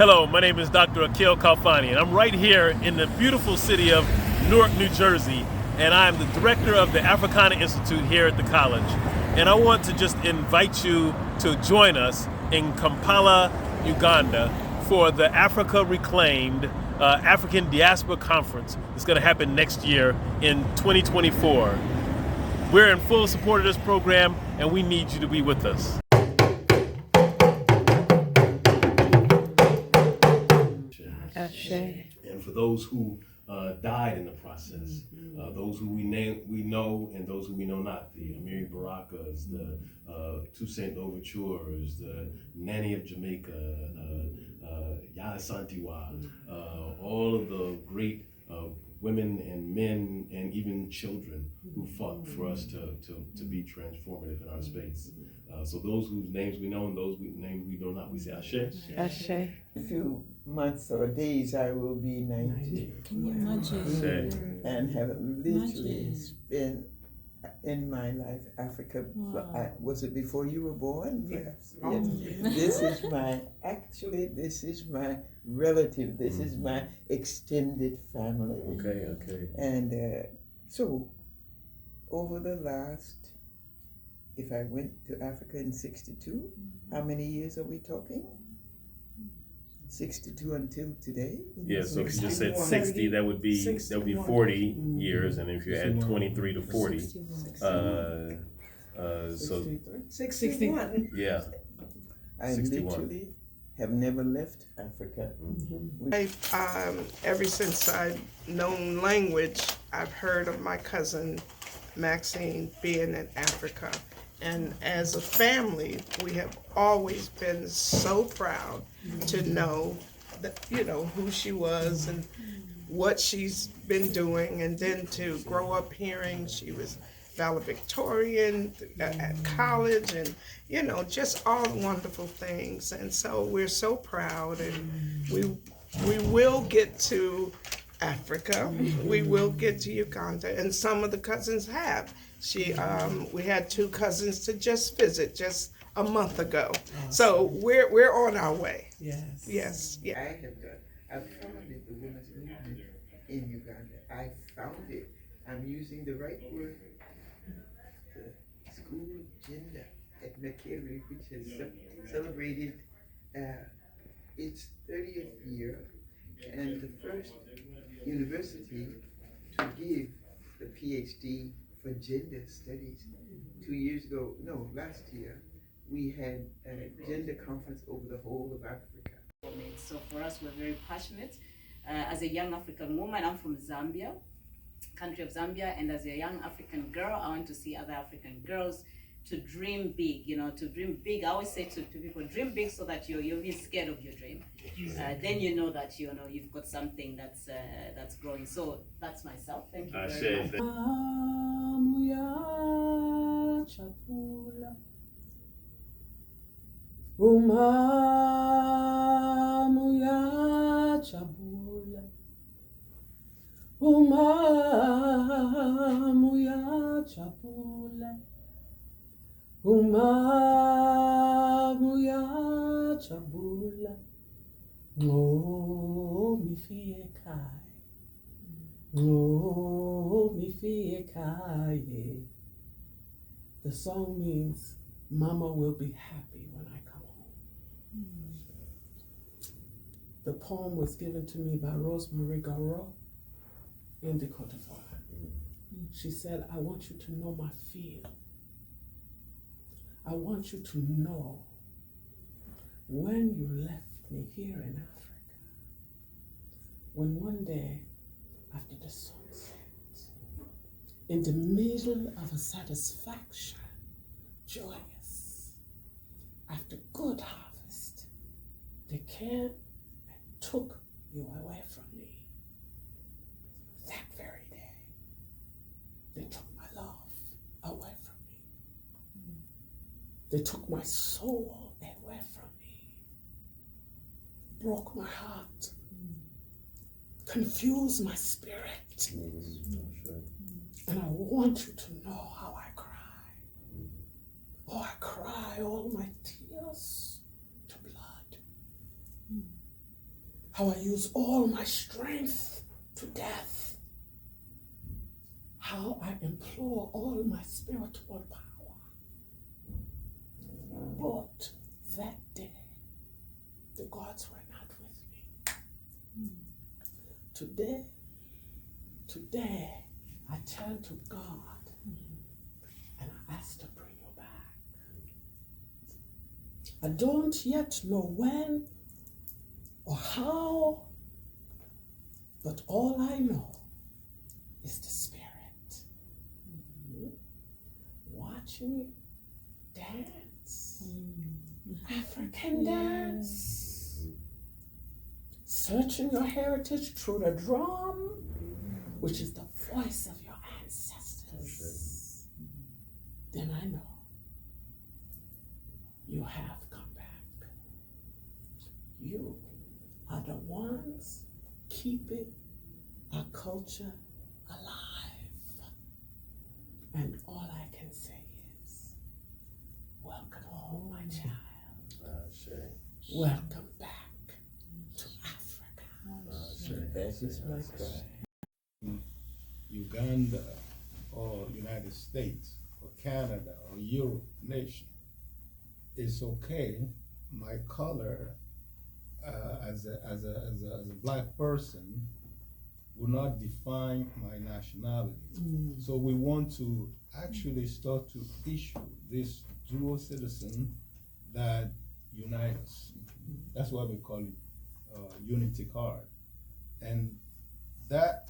Hello, my name is Dr. Akil Khalfani, and I'm right here in the beautiful city of Newark, New Jersey, and I'm the director of the Africana Institute here at the college. And I want to just invite you to join us in Kampala, Uganda, for the Africa Reclaimed African Diaspora Conference. It's going to happen next year in 2024. We're in full support of this program, and we need you to be with us. And for those who died in the process, those who we know and those who we know not, the Amiri Barakas, the Toussaint Louvertures, the Nanny of Jamaica, Yaya Santiwa, all of the great women and men and even children who fought for us to be transformative in our space. So those whose names we know and those names we do not, we say Ashe. Ashe. A few months or days I will be 90. Can you imagine? And have literally spent in my life Africa. Was it before you were born? Yes. This is my relative. This is my extended family. Okay. And so over the last, if I went to Africa in 62, how many years are we talking? 62 until today? Yeah, so if you just said 60, that would be 40 years, and if you add 23 to 40, so 61. Yeah, I 61. literally have never left Africa. Ever since I've known language, I've heard of my cousin Maxine being in Africa. And as a family, we have always been so proud to know that, who she was and what she's been doing. And then to grow up hearing she was valedictorian at college and, just all the wonderful things. And so we're so proud, and we will get to Africa. We will get to Uganda, and some of the cousins have. We had 2 cousins to just visit just a month ago. Awesome. So we're on our way. Yes. Yeah. I founded the women's movement in Uganda. I found it. I'm using the right word. The School of Gender at Mekere, which has celebrated its 30th year, and the first university to give the PhD for gender studies. Last year, we had a gender conference over the whole of Africa. So for us, we're very passionate. As a young African woman, I'm from Zambia, country of Zambia, and as a young African girl, I want to see other African girls to dream big, to dream big. I always say to people, dream big so that you're not scared of your dream. Then you know that you've got something that's growing. So that's myself. Thank you very much. The song means Mama will be happy when I come home. The poem was given to me by Rosemary Garreau in the Côte d'Ivoire. She said, I want you to know my feel. I want you to know when you left me here in Africa, when one day after the sun set, in the middle of a satisfaction, joyous, after good harvest, they came and took you away from me. That very day, they took my love away from me. They took my soul away from me, broke my heart, confused my spirit. And I want you to know how I cry. I cry all my tears to blood. how I use all my strength to death, how I implore all my spiritual power. But that day, the gods were not with me. Today, I turn to God and I ask to bring you back. I don't yet know when or how, but all I know is the Spirit. Watching you dance, African dance, searching your heritage through the drum, which is the voice of your ancestors. Then I know you have come back. You are the ones keeping our culture alive. And all I can say is, welcome home, my child. Welcome back to Africa. That is my cry. Uganda or United States or Canada or Europe nation, it's okay. My color as a black person will not define my nationality. So we want to actually start to issue this dual citizen that unite us. That's why we call it unity card. And that,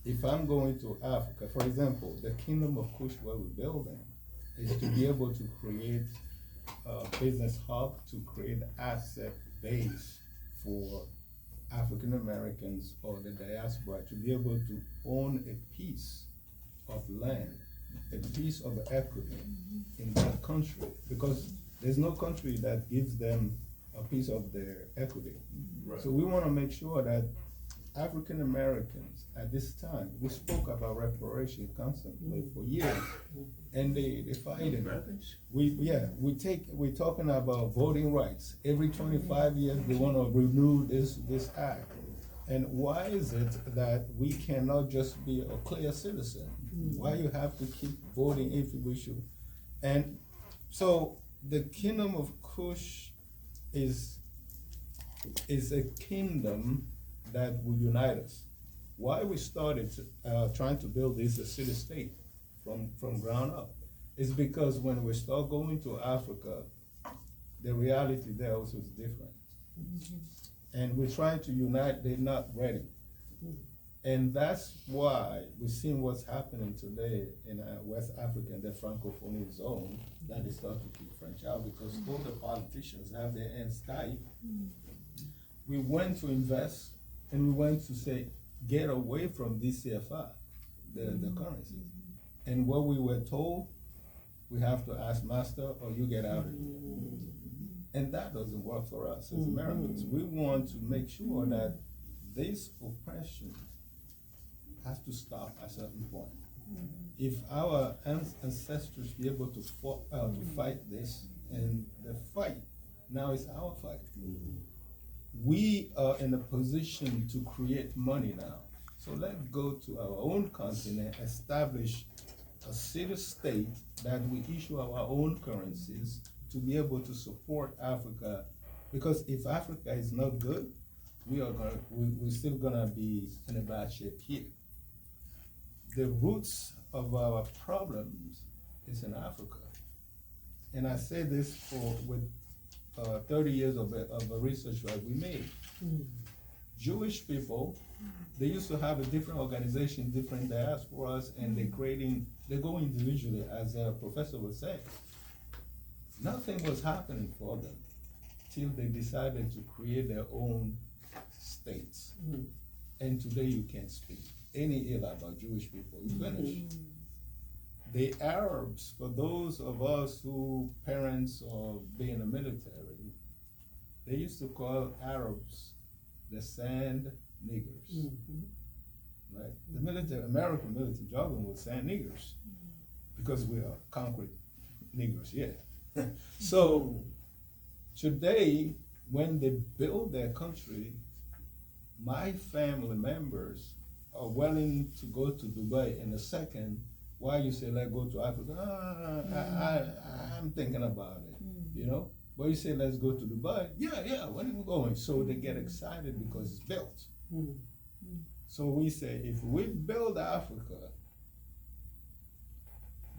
if I'm going to Africa, for example, the Kingdom of Kush where we're building is to be able to create a business hub, to create an asset base for African Americans or the diaspora to be able to own a piece of land, a piece of equity in that country, because there's no country that gives them a piece of their equity. Right. So we want to make sure that African Americans at this time, we spoke about reparation constantly for years, and they fight it. We're talking about voting rights. Every 25 years they want to renew this act. And why is it that we cannot just be a clear citizen? Why you have to keep voting if we should? And so the Kingdom of Kush is a kingdom that will unite us. Why we started trying to build this city-state from ground up is because when we start going to Africa, the reality there also is different. And we're trying to unite, they're not ready. And that's why we're seeing what's happening today in West Africa, in the Francophone zone, that they start to keep French out because all the politicians have their hands tied. We went to invest, and we went to say, get away from this CFI, the currencies. And what we were told, we have to ask master or you get out of here. And that doesn't work for us as Americans. We want to make sure that this oppression has to stop at a certain point. If our ancestors be able to fight this, and the fight now is our fight. We are in a position to create money now. So let's go to our own continent, establish a city-state that we issue our own currencies to be able to support Africa. Because if Africa is not good, we're still gonna be in a bad shape here. The roots of our problems is in Africa. And I say this with 30 years of a research that we made. Jewish people, they used to have a different organization, different diasporas, and they go individually, as a professor would say. Nothing was happening for them till they decided to create their own states. And today you can't speak any ill about Jewish people, you finish. The Arabs, for those of us who parents or be in the military, they used to call Arabs the sand niggers. Right? The military, American military jargon was sand niggers because we are concrete niggers, yeah. So today when they build their country, my family members are willing to go to Dubai in a second. Why you say let's go to Africa? I'm thinking about it, you know. But you say let's go to Dubai. Yeah. When are we going? So they get excited because it's built. So we say if we build Africa,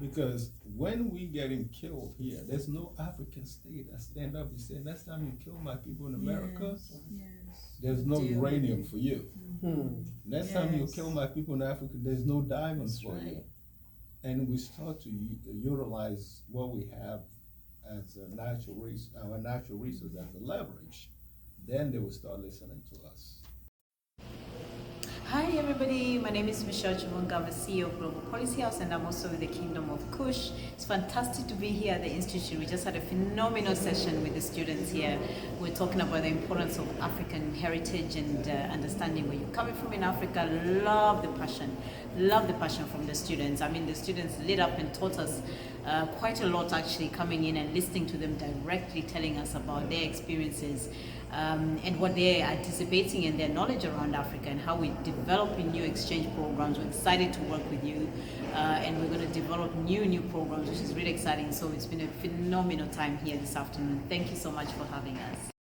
because when we getting killed here, there's no African state that stand up and say, next time you kill my people in America, there's no Deal with uranium it. for you. Next time you kill my people in Africa, there's no diamonds for you. And we start to utilize what we have as a natural resource, our natural resource as a leverage. Then they will start listening to us. Hi everybody, my name is Michelle Chivunga, I'm the CEO of Global Policy House, and I'm also with the Kingdom of Kush. It's fantastic to be here at the Institute. We just had a phenomenal session with the students here. We're talking about the importance of African heritage and understanding where you're coming from in Africa. Love the passion from the students. I mean, the students lit up and taught us quite a lot, actually, coming in and listening to them directly telling us about their experiences and what they're anticipating and their knowledge around Africa and how we're developing new exchange programs. We're excited to work with you and we're going to develop new programs, which is really exciting. So it's been a phenomenal time here this afternoon. Thank you so much for having us.